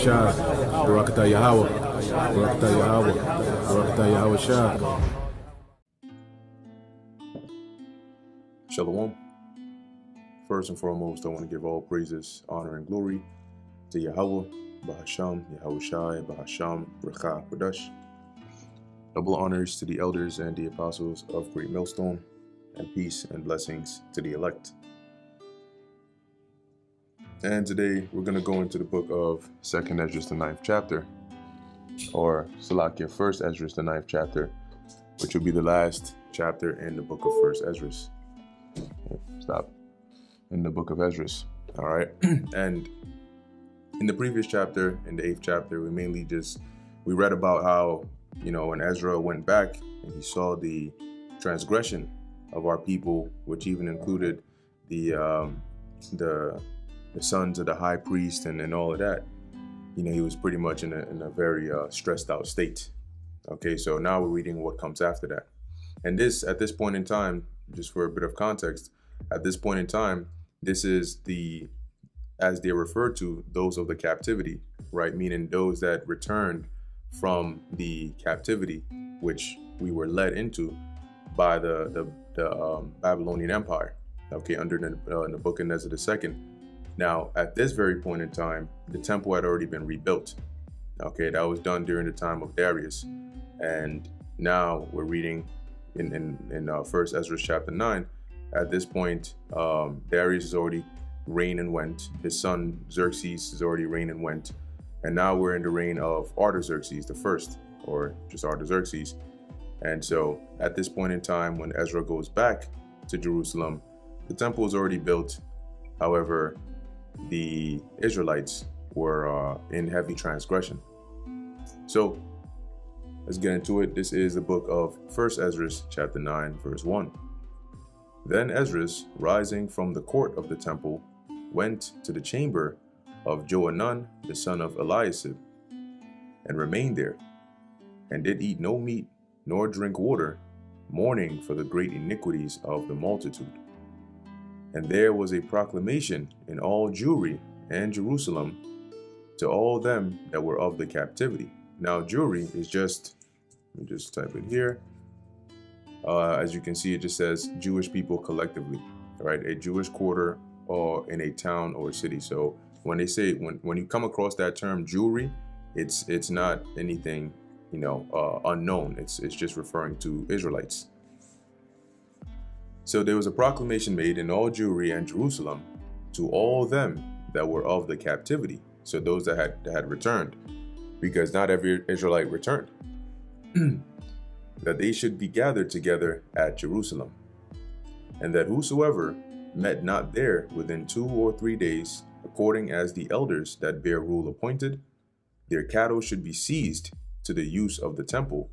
Shah, Barakatah Yahweh, Barakatah Yahweh, Barakatah Yahweh Shah. Shalom. First and foremost, I want to give all praises, honor, and glory to Yahweh, Bahasham, Yahweh Shai, Bahasham, Recha, Kodash. Double honors to the elders and the apostles of Great Millstone, and peace and blessings to the elect. And today we're going to go into the book of 2nd Esdras, the 9th chapter, or Salakia, 1st Esdras, the 9th chapter, which will be the last chapter in the book of 1st Esdras. Stop. In the book of Esdras. All right. And in the previous chapter, in the 8th chapter, we read about how, when Ezra went back and he saw the transgression of our people, which even included the sons of the high priest and all of that, he was pretty much in a very stressed out state. Okay, so now we're reading what comes after that. And at this point in time, just for a bit of context, at this point in time, this is as they refer to, those of the captivity, right? Meaning those that returned from the captivity, which we were led into by the Babylonian Empire, okay, under Nebuchadnezzar II. Now, at this very point in time, the temple had already been rebuilt. Okay, that was done during the time of Darius. And now we're reading in 1st Esdras chapter 9. At this point, Darius has already reigned and went. His son Xerxes has already reigned and went. And now we're in the reign of Artaxerxes the first, or just Artaxerxes. And so at this point in time, when Ezra goes back to Jerusalem, the temple is already built. However, the Israelites were in heavy transgression. So let's get into it. This is the book of 1st Esdras chapter 9, verse 1. Then Esdras, rising from the court of the temple, went to the chamber of Johanan, the son of Eliasib, and remained there, and did eat no meat, nor drink water, mourning for the great iniquities of the multitude. And there was a proclamation in all Jewry and Jerusalem to all them that were of the captivity. Now, Jewry is let me just type it here. As you can see, it just says Jewish people collectively, right? A Jewish quarter or in a town or city. So when they say, when you come across that term Jewry, it's not anything, unknown. It's just referring to Israelites. So there was a proclamation made in all Jewry and Jerusalem to all them that were of the captivity. So those that had returned, because not every Israelite returned, that they should be gathered together at Jerusalem, and that whosoever met not there within 2 or 3 days, according as the elders that bear rule appointed, their cattle should be seized to the use of the temple,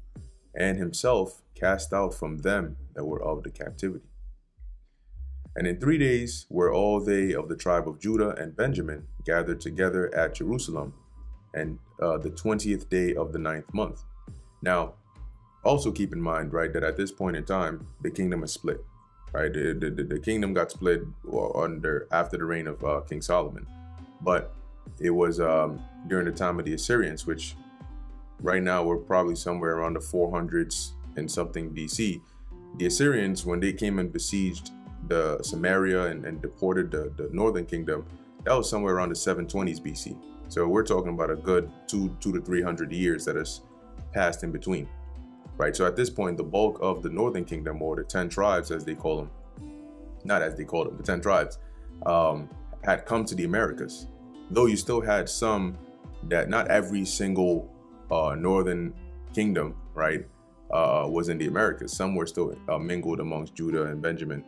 and himself cast out from them that were of the captivity. And in 3 days were all they of the tribe of Judah and Benjamin gathered together at Jerusalem, and the 20th day of the 9th month. Now, also keep in mind, right, that at this point in time, the kingdom is split, right? The kingdom got split after the reign of King Solomon, but it was during the time of the Assyrians, which right now we're probably somewhere around the 400s and something BC. The Assyrians, when they came and besieged the Samaria and deported the northern kingdom, that was somewhere around the 720s BC. So we're talking about a good 200 to 300 years that has passed in between. Right, so at this point, the bulk of the northern kingdom, or the 10 tribes as they call them, not as they call them, the 10 tribes, had come to the Americas. Though you still had some that not every single northern kingdom, right, was in the Americas. Some were still mingled amongst Judah and Benjamin.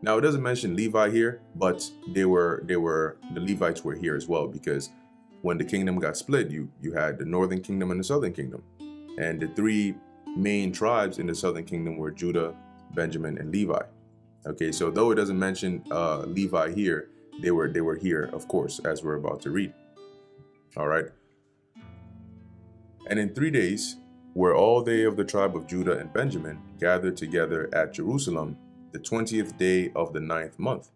Now it doesn't mention Levi here, but the Levites were here as well, because when the kingdom got split, you had the northern kingdom and the southern kingdom, and the 3 main tribes in the southern kingdom were Judah, Benjamin, and Levi. Okay, so though it doesn't mention Levi here, they were here, of course, as we're about to read. All right. And in 3 days were all they of the tribe of Judah and Benjamin gathered together at Jerusalem, the 20th day of the 9th month.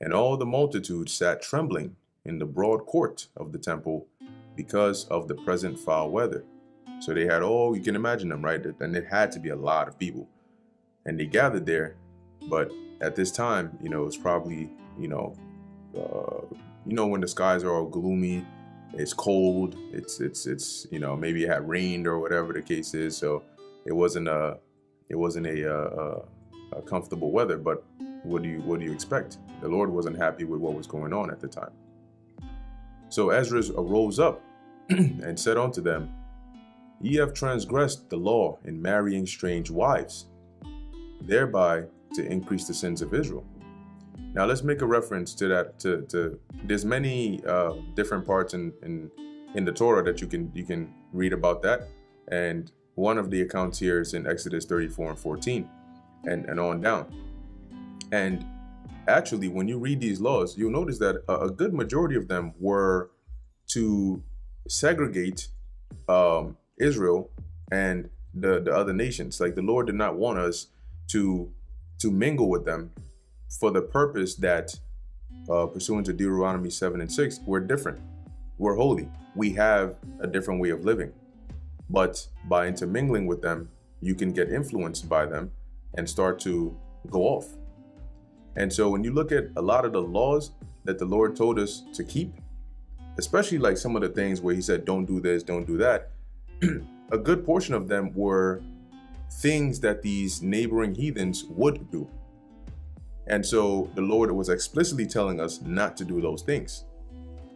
And all the multitude sat trembling in the broad court of the temple because of the present foul weather. So they had all, you can imagine them, right? And it had to be a lot of people. And they gathered there. But at this time, it was probably, when the skies are all gloomy, it's cold, it's maybe it had rained or whatever the case is. So it wasn't a comfortable weather. But what do you expect? The Lord wasn't happy with what was going on at the time. So Esdras arose up and said unto them, Ye have transgressed the law in marrying strange wives, thereby to increase the sins of Israel. Now let's make a reference to that. To there's many different parts in the Torah that you can read about that, and one of the accounts here is in Exodus 34 and 14, and on down. And actually, when you read these laws, you'll notice that a good majority of them were to segregate Israel and the other nations. Like, the Lord did not want us to mingle with them for the purpose that, pursuant to Deuteronomy 7 and 6, we're different. We're holy. We have a different way of living. But by intermingling with them, you can get influenced by them and start to go off. And so when you look at a lot of the laws that the Lord told us to keep, especially like some of the things where he said, don't do this, don't do that, a good portion of them were things that these neighboring heathens would do. And so the Lord was explicitly telling us not to do those things,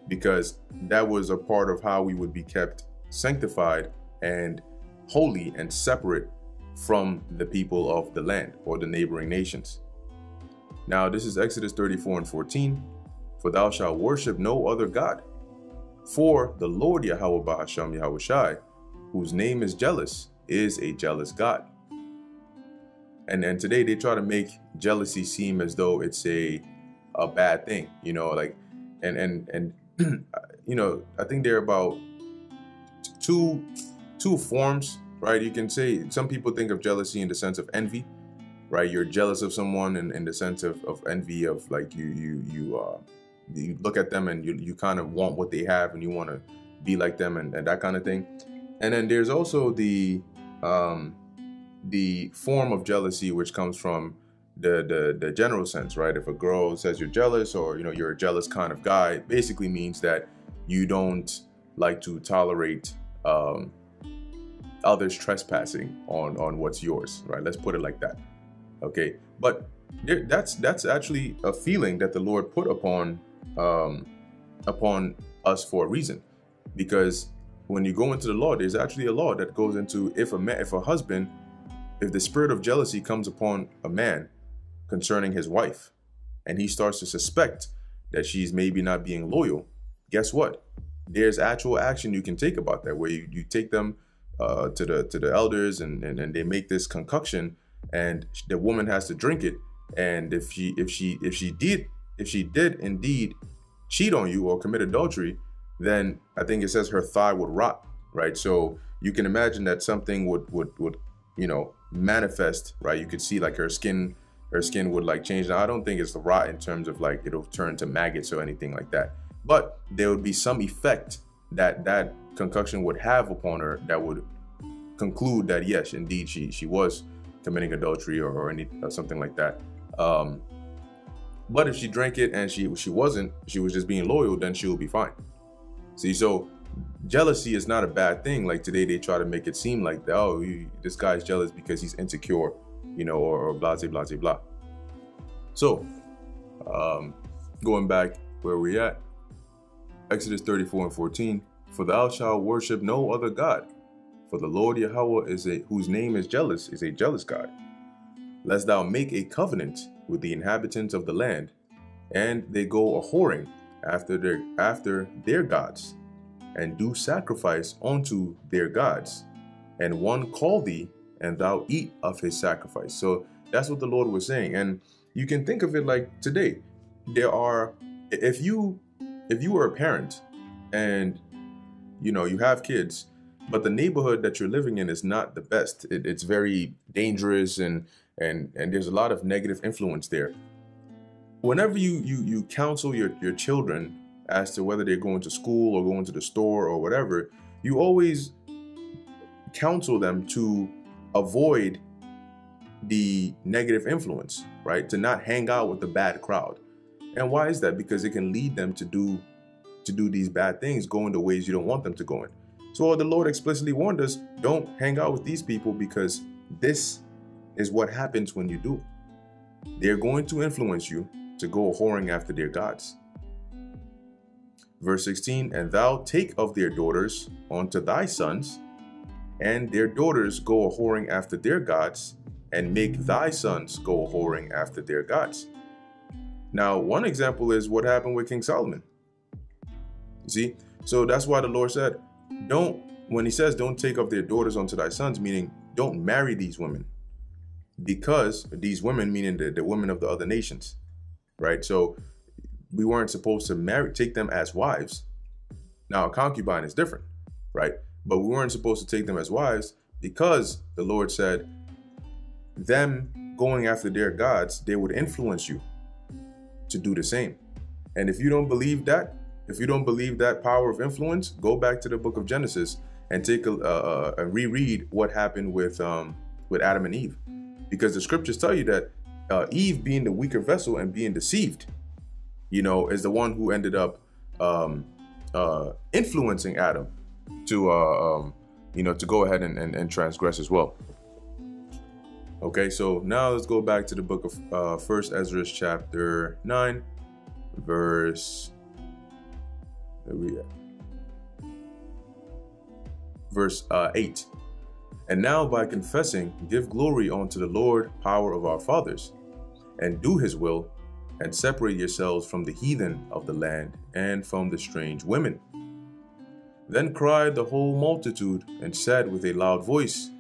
because that was a part of how we would be kept sanctified and holy and separate from the people of the land or the neighboring nations. Now, this is Exodus 34 and 14. For thou shalt worship no other God. For the Lord Yahweh Bahasham Yahushai, whose name is jealous, is a jealous God. And today they try to make jealousy seem as though it's a bad thing, and I think there are about two forms, right? You can say some people think of jealousy in the sense of envy, right? You're jealous of someone in the sense of envy, of like you look at them and you kind of want what they have and you want to be like them and that kind of thing. And then there's also the form of jealousy which comes from the general sense, right? If a girl says you're jealous, or you're a jealous kind of guy, it basically means that you don't like to tolerate others trespassing on what's yours, right? Let's put it like that. Okay, but that's actually a feeling that the Lord put upon us for a reason, because when you go into the law, there's actually a law that goes into if the spirit of jealousy comes upon a man concerning his wife, and he starts to suspect that she's maybe not being loyal, guess what? There's actual action you can take about that, where you take them to the elders, and they make this concoction, and the woman has to drink it. And if she did indeed cheat on you or commit adultery, then I think it says her thigh would rot, right? So you can imagine that something would manifest, right? You could see like her skin would like change. Now, I don't think it's the rot in terms of like it'll turn to maggots or anything like that, but there would be some effect that concoction would have upon her that would conclude that yes, indeed she was committing adultery or something like that. But if she drank it and she wasn't, she was just being loyal, then she will be fine. See, so jealousy is not a bad thing. Like today they try to make it seem like, oh, this guy's jealous because he's insecure, or blah, blah, blah, blah. So going back where we at, Exodus 34 and 14, for thou shalt worship no other God, for the Lord Yahweh whose name is jealous, is a jealous God. Lest thou make a covenant with the inhabitants of the land, and they go a-whoring after their gods, and do sacrifice unto their gods, and one call thee, and thou eat of his sacrifice. So that's what the Lord was saying. And you can think of it like today. If you were a parent and you have kids, but the neighborhood that you're living in is not the best. It's very dangerous, and there's a lot of negative influence there. Whenever you counsel your children as to whether they're going to school or going to the store or whatever, you always counsel them to avoid the negative influence, right? To not hang out with the bad crowd. And why is that? Because it can lead them to do these bad things, go in the ways you don't want them to go in. So the Lord explicitly warned us, don't hang out with these people, because this is what happens when you do. They're going to influence you to go whoring after their gods. Verse 16, and thou take of their daughters unto thy sons, and their daughters go whoring after their gods, and make thy sons go whoring after their gods. Now, one example is what happened with King Solomon. You see? So that's why the Lord said, when he says don't take of their daughters unto thy sons, meaning don't marry these women. Because these women, meaning the women of the other nations, right? So we weren't supposed to take them as wives. Now, a concubine is different, right? But we weren't supposed to take them as wives because the Lord said, them going after their gods, they would influence you to do the same. And if you don't believe that, power of influence, go back to the book of Genesis and take a reread what happened with Adam and Eve. Because the scriptures tell you that Eve, being the weaker vessel and being deceived, is the one who ended up influencing Adam to go ahead and transgress as well. Okay, so now let's go back to the book of 1 Esdras chapter 9, verse 8. And now by confessing, give glory unto the Lord, power of our fathers, and do his will, and separate yourselves from the heathen of the land and from the strange women. Then cried the whole multitude and said with a loud voice,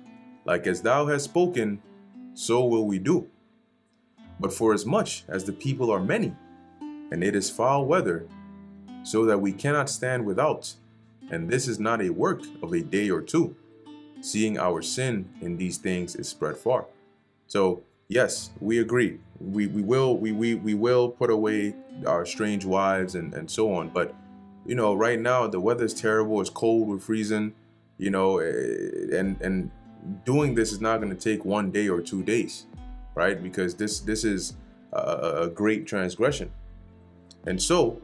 like as thou hast spoken, so will we do. But forasmuch as the people are many, and it is foul weather, so that we cannot stand without, and this is not a work of a day or two, seeing our sin in these things is spread far. So yes, we agree. We will put away our strange wives and so on. But right now the weather is terrible. It's cold. We're freezing. And doing this is not going to take 1 day or 2 days, right? Because this is a great transgression. And so,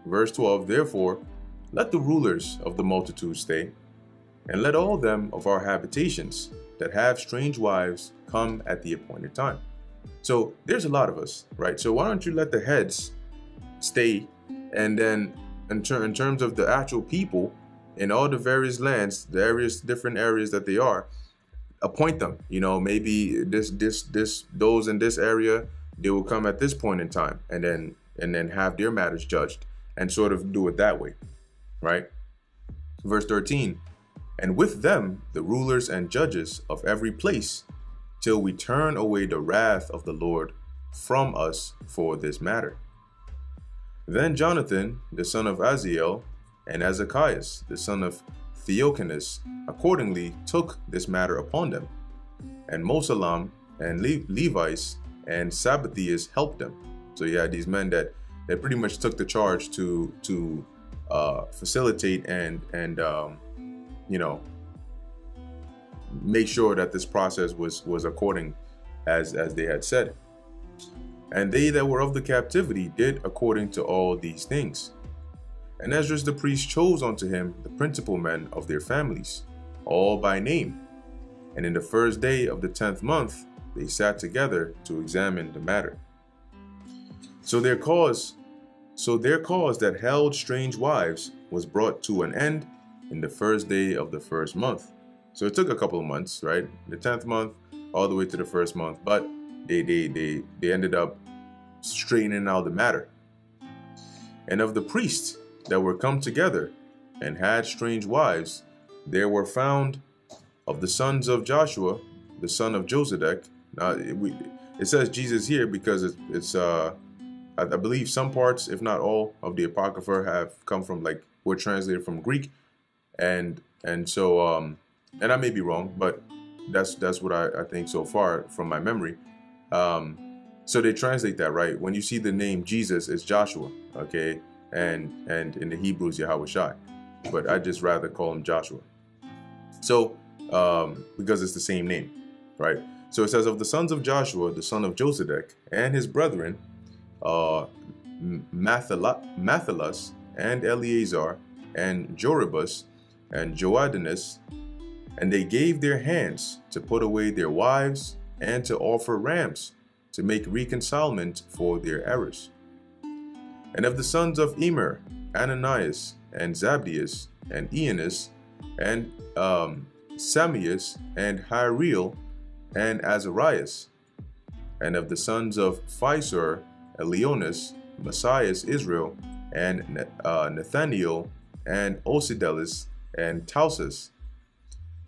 verse 12, therefore, let the rulers of the multitude stay, and let all them of our habitations that have strange wives come at the appointed time. So there's a lot of us, right? So why don't you let the heads stay, and then in terms of the actual people in all the various lands, the different areas that they are, appoint them. Maybe those in this area, they will come at this point in time, and then have their matters judged, and sort of do it that way, right? Verse 13, and with them the rulers and judges of every place, till we turn away the wrath of the Lord from us for this matter. Then Jonathan, the son of Aziel, and Ezekias, the son of Theochanes, accordingly took this matter upon them. And Mosalam and Levites and Sabbathias helped them. So you had these men that pretty much took the charge to facilitate and make sure that this process was according as they had said. And they that were of the captivity did according to all these things. And Esdras the priest chose unto him the principal men of their families, all by name. And in the first day of the 10th month, they sat together to examine the matter. So their cause that held strange wives was brought to an end in the first day of the first month. So it took a couple of months, right? The 10th month all the way to the first month, but they ended up straightening out the matter. And of the priests that were come together and had strange wives, there were found of the sons of Joshua, the son of Josedek. Now it says Jesus here because it's I believe some parts, if not all, of the Apocrypha have come from, were translated from Greek, and so and I may be wrong, but that's what I think so far from my memory. So they translate that, right? When you see the name Jesus, it's Joshua, okay? and in the Hebrews Yahushai, but I just rather call him Joshua. So because it's the same name, right? So it says, of the sons of Joshua, the son of Josedek, and his brethren, Matthilas, and Eleazar, and Joribus, and Joadinus, and they gave their hands to put away their wives, and to offer rams, to make reconcilement for their errors. And of the sons of Emer, Ananias, and Zabdius, and Eanus, and Samius, and Hireel, and Azarias. And of the sons of Phisor, Elionis, Messias, Israel, and Nathaniel, and Osidelis, and Tausus.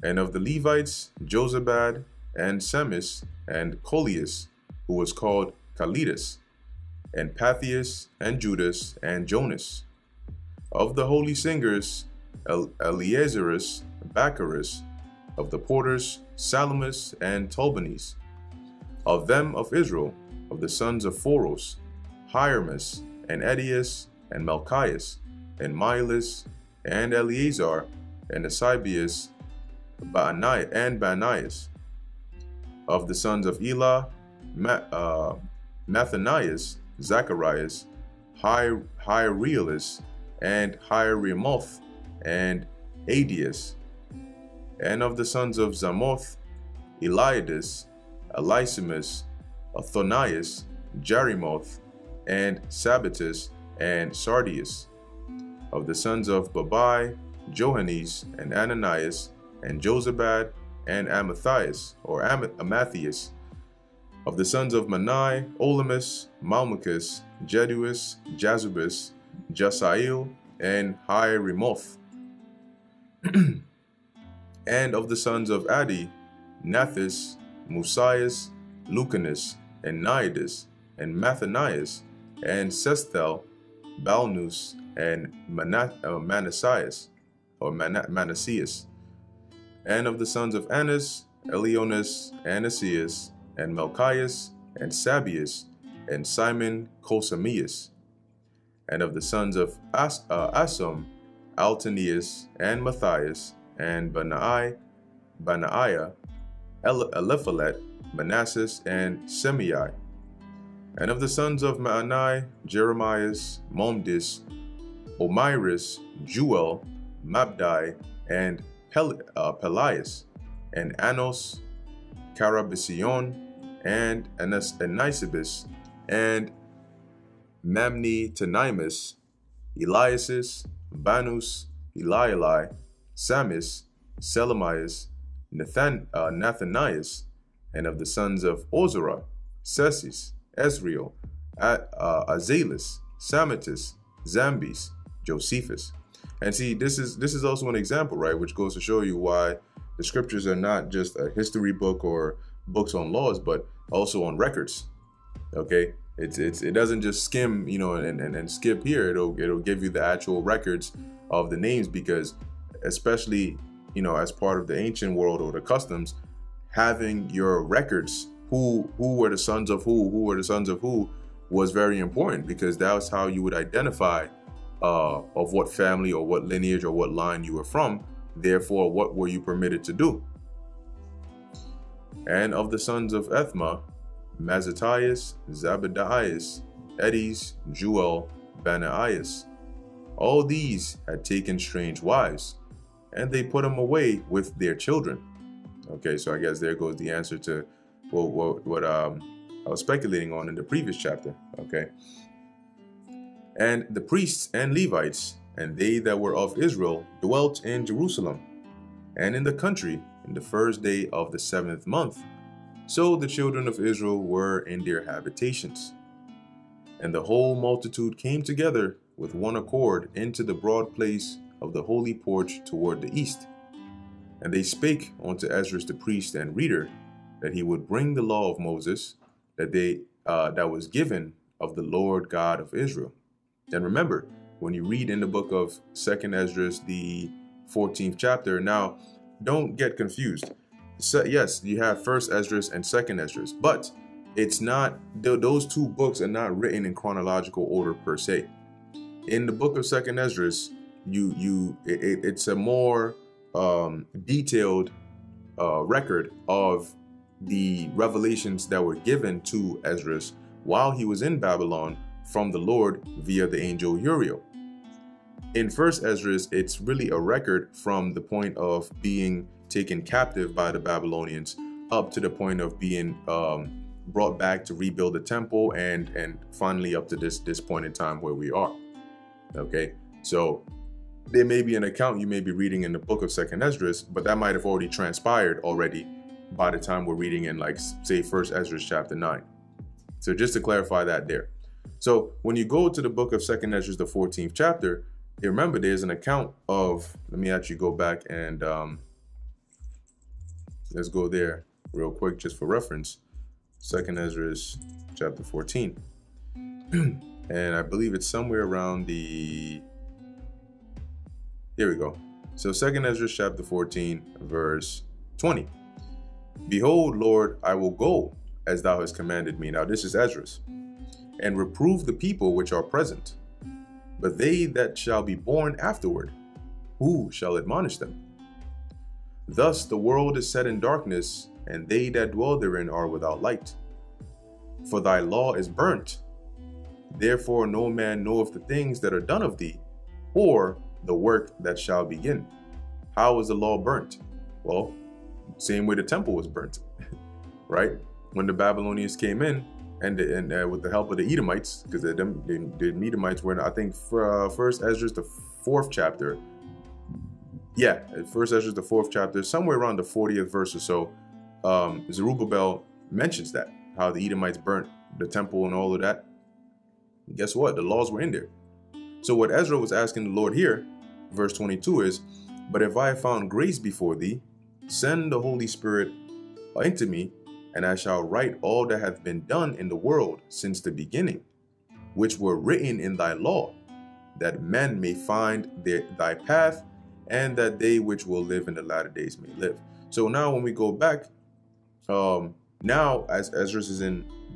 And of the Levites, Josabad, and Semis, and Colius, who was called Calidas, and Pathias, and Judas, and Jonas. Of the holy singers, Eleazarus, Baccharis. Of the porters, Salamis, and Tolbanes. Of them of Israel, of the sons of Phoros, Hiermus, and Edius, and Malchias, and Milas, and Eleazar, and Asibius, and Banias. Of the sons of Elah, Mathanias, Zacharias, Hierelis, and Hieremoth, and Adius. And of the sons of Zamoth, Eliadus, Elisimus, Athonias, Jerimoth, and Sabbatus, and Sardius. Of the sons of Babai, Johannes, and Ananias, and Josabad, and Amathias, or Amathias. Of the sons of Manai, Olamus, Malmucus, Jeduus, Jazubus, Jasael, and Hieremoth. And of the sons of Adi, Nathis, Musias, Lucanus, and Niadus, and Mathanias, and Sesthel, Balnus, and Manassias, or Manassias. And of the sons of Annas, Elionis, and Asias, and Melchias, and Sabius, and Simon Cosamius. And of the sons of Asum, Altanius, and Matthias, and Benaiah, Eliphalet, Manassas, and Semei. And of the sons of Maanai, Jeremias, Momdis, Omiris, Juel, Mabdai, and Pelias, and Anos, Carabision, and Anisibis, and Mamni Tanimus, Eliasis, Banus, Elieli, Samis, Selemias, Nathanias. And of the sons of Ozra, Sesis, Ezriel, Azalis, Samitis, Zambis, Josephus. And see, this is also an example, right, which goes to show you why the scriptures are not just a history book or books on laws, but also on records. Okay, it doesn't just skim, and skip here. It'll give you the actual records of the names, because especially, as part of the ancient world or the customs, having your records, who were the sons of who were the sons of who, was very important, because that was how you would identify of what family or what lineage or what line you were from. Therefore, what were you permitted to do? And of the sons of Ethma, Mazzatias, Zabadias, Edis, Juel, Banaias. All these had taken strange wives, and they put them away with their children. Okay, so I guess there goes the answer to what I was speculating on in the previous chapter. Okay. And the priests and Levites, and they that were of Israel, dwelt in Jerusalem, and in the country, in the first day of the 7th month. So the children of Israel were in their habitations. And the whole multitude came together with one accord into the broad place of the holy porch toward the east. And they spake unto Esdras the priest and reader, that he would bring the law of Moses, that was given of the Lord God of Israel. And remember, when you read in the book of 2nd Esdras, the 14th chapter, now don't get confused. So, yes, you have 1st Esdras and 2nd Esdras, but it's not, those two books are not written in chronological order per se. in the book of Second Esdras, it's a more detailed record of the revelations that were given to Esdras while he was in Babylon from the Lord via the angel Uriel. In First Esdras, it's really a record from the point of being taken captive by the Babylonians up to the point of being brought back to rebuild the temple, and finally up to this point in time where we are. Okay, so there may be an account you may be reading in the book of Second Esdras, but that might have already transpired already by the time we're reading in, like, say, First Esdras chapter 9. So just to clarify that there. So when you go to the book of Second Esdras, the 14th chapter, remember there's an account of, let me actually go back and let's go there real quick just for reference. Second Esdras chapter 14. And I believe it's somewhere around the, here we go. So Second Esdras chapter 14, verse 20. Behold, Lord, I will go as thou hast commanded me. Now this is Esdras. And reprove the people which are present. But they that shall be born afterward, who shall admonish them? Thus the world is set in darkness, and they that dwell therein are without light. For thy law is burnt. Therefore no man knoweth the things that are done of thee, or the work that shall begin. How is the law burnt? Well, same way the temple was burnt, right? When the Babylonians came in, and with the help of the Edomites, because the Edomites were in, I think, First Esdras, the 4th chapter. Yeah, First Esdras, the 4th chapter, somewhere around the 40th verse or so, Zerubbabel mentions that, how the Edomites burnt the temple and all of that. And guess what? The laws were in there. So what Ezra was asking the Lord here, verse 22 is, but if I have found grace before thee, send the Holy Spirit into me, and I shall write all that hath been done in the world since the beginning, which were written in thy law, that men may find thy path, and that they which will live in the latter days may live. So now when we go back, now as Esdras is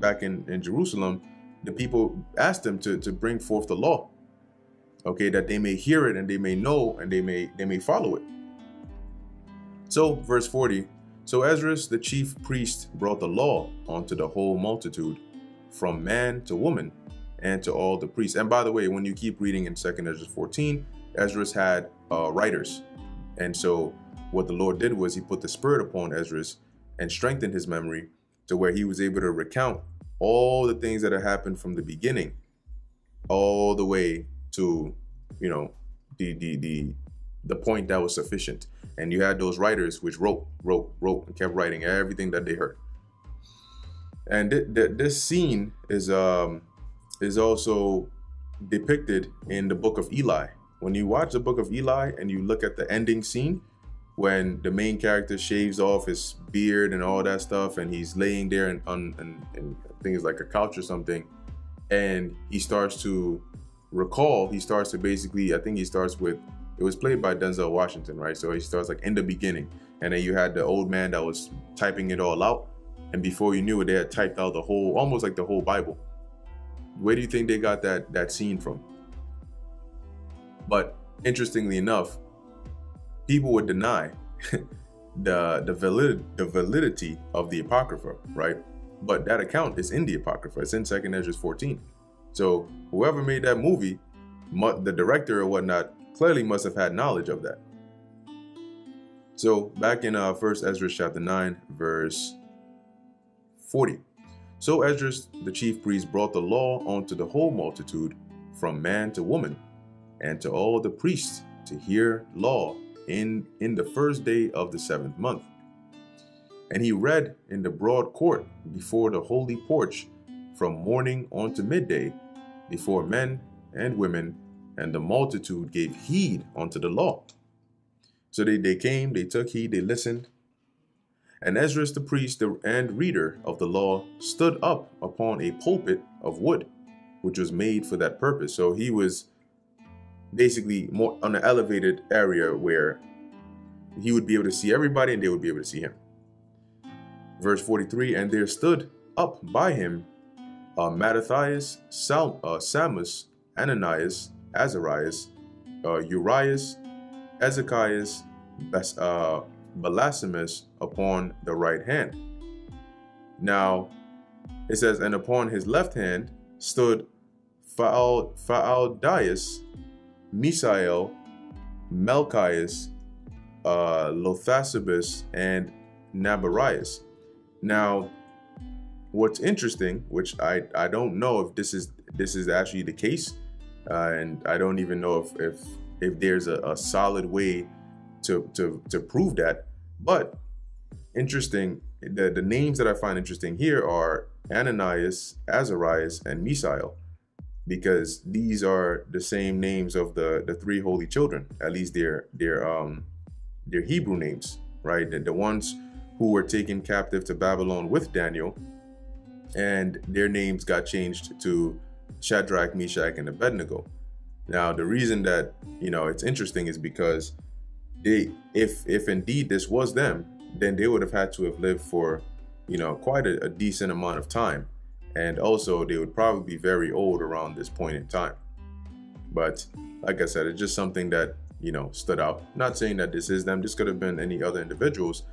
back in Jerusalem, the people asked him to bring forth the law, okay, that they may hear it and they may know and they may follow it. So verse 40, so Esdras the chief priest brought the law unto the whole multitude, from man to woman, and to all the priests. And by the way, when you keep reading in 2nd Esdras 14, Esdras had writers. And so what the Lord did was he put the spirit upon Esdras and strengthened his memory to where he was able to recount all the things that had happened from the beginning all the way to, you know, the point that was sufficient. And you had those writers which wrote and kept writing everything that they heard. And this scene is also depicted in the book of Eli. When you watch the book of Eli and you look at the ending scene, when the main character shaves off his beard and all that stuff, and he's laying there and I think it's like a couch or something, and he starts to recall, he starts to basically, I think he starts with, it was played by Denzel Washington, right? So he starts like in the beginning, and then you had the old man that was typing it all out, and before you knew it, they had typed out the whole, almost like the whole Bible. Where do you think they got that scene from? But interestingly enough, people would deny the validity of the Apocrypha, right? But that account is in the Apocrypha. It's in 2nd Esdras 14. So whoever made that movie, the director or whatnot, clearly must have had knowledge of that. So back in 1st Esdras chapter 9, verse 40. So Esdras, the chief priest, brought the law unto the whole multitude, from man to woman, and to all the priests to hear law in the first day of the 7th month. And he read in the broad court before the holy porch from morning unto midday, before men and women, and the multitude gave heed unto the law. So they came, they took heed, they listened. And Esdras the priest and reader of the law stood up upon a pulpit of wood, which was made for that purpose. So he was basically more on an elevated area where he would be able to see everybody and they would be able to see him. Verse 43, and there stood up by him Mattathias, Samus, Ananias, Azarias, Urias, Ezekias, Belasimus upon the right hand. Now, it says, and upon his left hand stood Phaldias, Misael, Melchias, Lothasibus, and Nabarias. Now, what's interesting, which I don't know if this is actually the case, and I don't even know if there's a solid way to prove that, but interesting, the names that I find interesting here are Ananias, Azarias, and Misael, because these are the same names of the three holy children, at least their Hebrew names, right? The ones who were taken captive to Babylon with Daniel, and their names got changed to Shadrach, Meshach, and Abednego. Now, the reason that, it's interesting is because if indeed this was them, then they would have had to have lived for, quite a decent amount of time. And also they would probably be very old around this point in time. But like I said, it's just something that, stood out. Not saying that this is them. This could have been any other individuals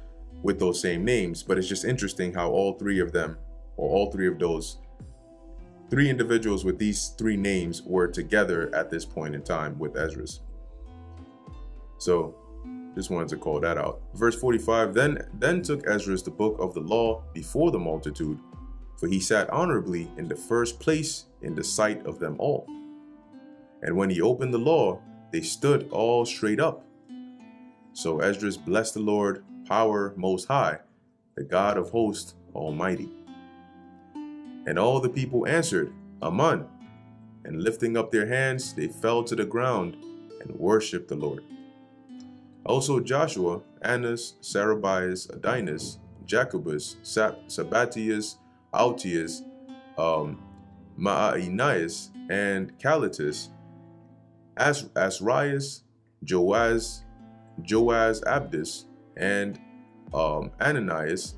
with those same names, but it's just interesting how all three of them, or all three of those three individuals with these three names were together at this point in time with Esdras. So just wanted to call that out. Verse 45, then took Esdras the book of the law before the multitude, for he sat honorably in the first place in the sight of them all. And when he opened the law, they stood all straight up. So Esdras blessed the Lord, power most high, the God of hosts almighty. And all the people answered, Amen. And lifting up their hands, they fell to the ground and worshipped the Lord. Also Joshua, Annas, Sarabias, Adinus, Jacobus, Sabbatius, Altius, Maanias, and Calitus, Asrias, Joaz, Abdus, and Ananias,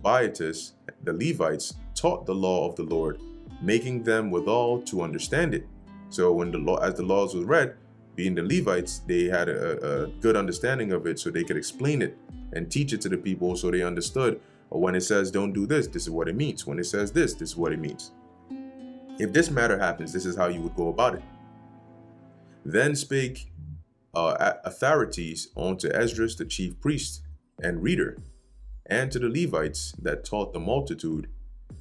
Baitus, the Levites, taught the law of the Lord, making them withal to understand it. So when as the laws was read, being the Levites, they had a good understanding of it, so they could explain it and teach it to the people, so they understood. Or when it says don't do this, this is what it means. When it says this is what it means. If this matter happens, this is how you would go about it. Then spake authorities unto Esdras the chief priest and reader, and to the Levites that taught the multitude,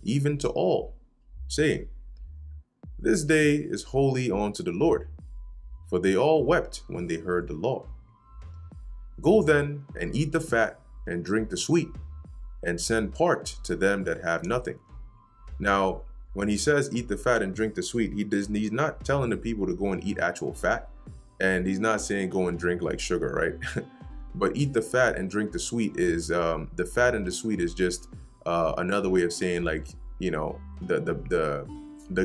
even to all, saying, This day is holy unto the Lord. For they all wept when they heard the law. Go then and eat the fat and drink the sweet, and send part to them that have nothing. Now, when he says eat the fat and drink the sweet, he's not telling the people to go and eat actual fat, and he's not saying go and drink like sugar, right? But eat the fat and drink the sweet is the fat and the sweet is just another way of saying, like, the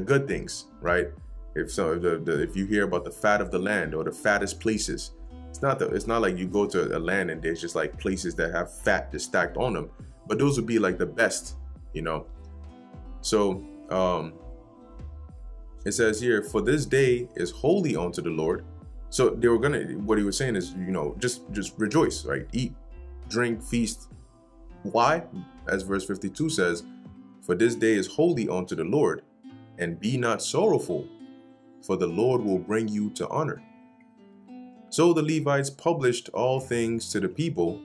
good things, right? If you hear about the fat of the land or the fattest places, it's not like you go to a land and there's just like places that have fat just stacked on them, but those would be like the best, So it says here, for this day is holy unto the Lord. So they were what he was saying is, just rejoice, right? Eat, drink, feast. Why? As verse 52 says, for this day is holy unto the Lord, and be not sorrowful, for the Lord will bring you to honor. So the Levites published all things to the people,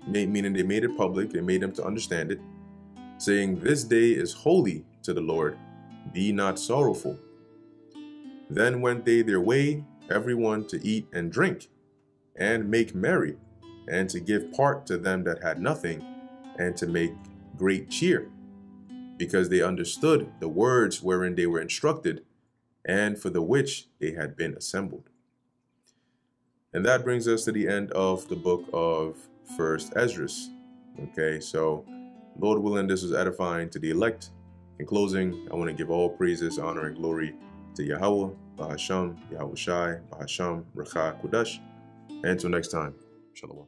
meaning they made it public, they made them to understand it, saying, this day is holy to the Lord, be not sorrowful. Then went they their way, everyone to eat and drink, and make merry, and to give part to them that had nothing, and to make great cheer, because they understood the words wherein they were instructed, and for the which they had been assembled. And that brings us to the end of the book of 1st Esdras. Okay, so Lord willing, this was edifying to the elect. In closing, I want to give all praises, honor, and glory to Yahweh, Bahasham, Yahweh Shai, Bahasham, Rakha, Kudash. And until next time, Shalom.